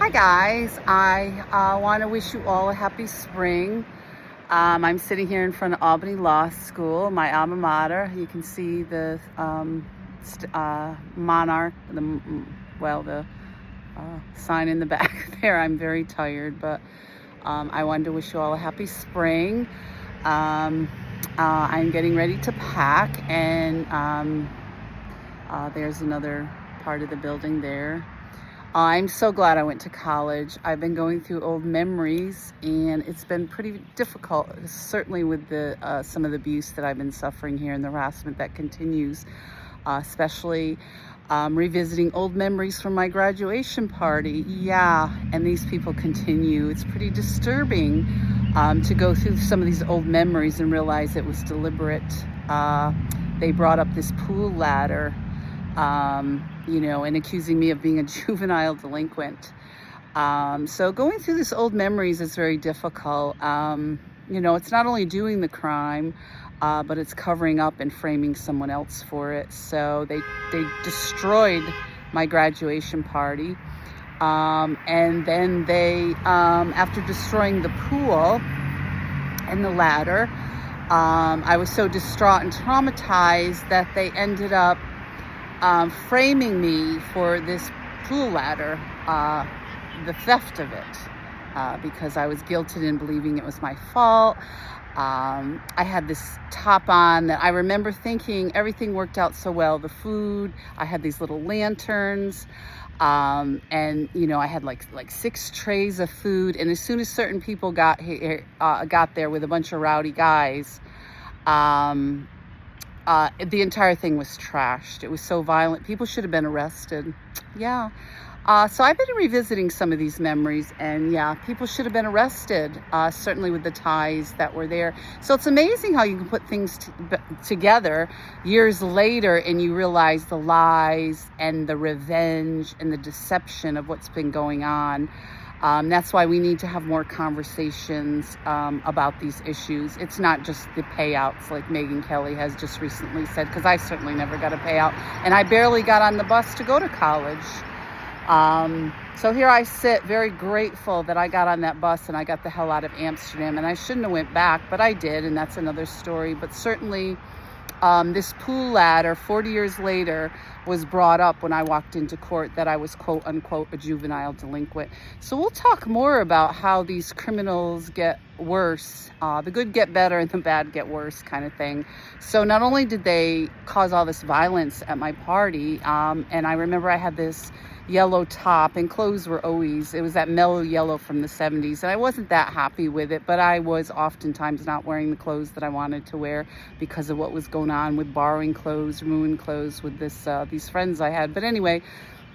Hi guys, I want to wish you all a happy spring. I'm sitting here in front of Albany Law School, my alma mater. You can see the monarch, the sign in the back there. I'm very tired, but I wanted to wish you all a happy spring. I'm getting ready to pack, and there's another part of the building there. I'm so glad I went to college. I've been going through old memories, and it's been pretty difficult, certainly with the some of the abuse that I've been suffering here and the harassment that continues, especially revisiting old memories from my graduation party. Yeah, and these people continue. It's pretty disturbing to go through some of these old memories and realize it was deliberate. They brought up this pool ladder, and accusing me of being a juvenile delinquent. So going through this old memories is very difficult. It's not only doing the crime, but it's covering up and framing someone else for it. So they destroyed my graduation party. And then they, after destroying the pool and the ladder, I was so distraught and traumatized that they ended up framing me for this pool ladder, the theft of it, because I was guilted in believing it was my fault. I had this top on that I remember thinking everything worked out so well. The food, I had these little lanterns, and I had like 6 trays of food. And as soon as certain people got there with a bunch of rowdy guys, the entire thing was trashed. It was so violent. People should have been arrested. Yeah. So I've been revisiting some of these memories, and yeah, people should have been arrested, certainly with the ties that were there. So it's amazing how you can put things together years later and you realize the lies and the revenge and the deception of what's been going on. That's why we need to have more conversations about these issues. It's not just the payouts like Megyn Kelly has just recently said, because I certainly never got a payout, and I barely got on the bus to go to college. So here I sit, very grateful that I got on that bus and I got the hell out of Amsterdam, and I shouldn't have went back, but I did, and that's another story. But certainly this pool ladder 40 years later was brought up when I walked into court, that I was quote unquote a juvenile delinquent. So we'll talk more about how these criminals get worse. The good get better and the bad get worse, kind of thing. So not only did they cause all this violence at my party, and I remember I had this yellow top, and clothes were always, it was that mellow yellow from the 70s, and I wasn't that happy with it, but I was oftentimes not wearing the clothes that I wanted to wear because of what was going on with borrowing clothes, ruined clothes with these friends I had. But anyway,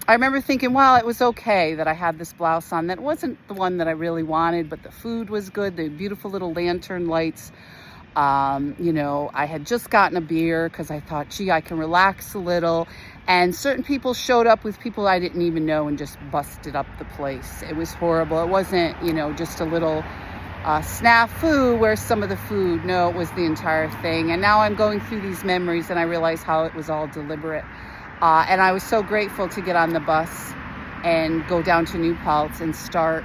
I remember thinking, well, it was okay that I had this blouse on that wasn't the one that I really wanted, but the food was good, the beautiful little lantern lights. I had just gotten a beer because I thought, gee, I can relax a little. And certain people showed up with people I didn't even know and just busted up the place. It was horrible. It wasn't, just a little snafu where some of the food. No, it was the entire thing. And now I'm going through these memories and I realize how it was all deliberate. And I was so grateful to get on the bus and go down to New Paltz and start,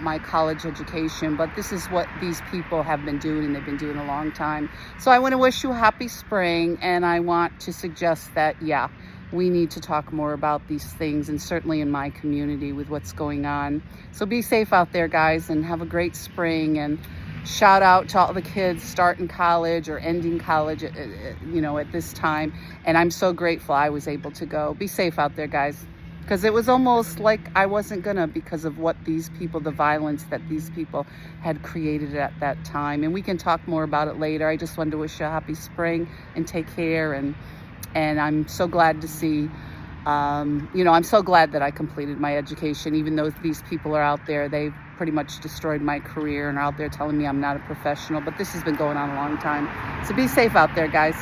my college education. But this is what these people have been doing, and they've been doing a long time. So I want to wish you a happy spring, and I want to suggest that, yeah, we need to talk more about these things, and certainly in my community with what's going on. So be safe out there, guys, and have a great spring. And shout out to all the kids starting college or ending college, at this time. And I'm so grateful I was able to go. Be safe out there, guys. Because it was almost like I wasn't gonna, because of what these people, the violence that these people had created at that time. And we can talk more about it later. I just wanted to wish you a happy spring and take care. And I'm so glad to see, I'm so glad that I completed my education, even though these people are out there. They've pretty much destroyed my career and are out there telling me I'm not a professional. But this has been going on a long time. So be safe out there, guys.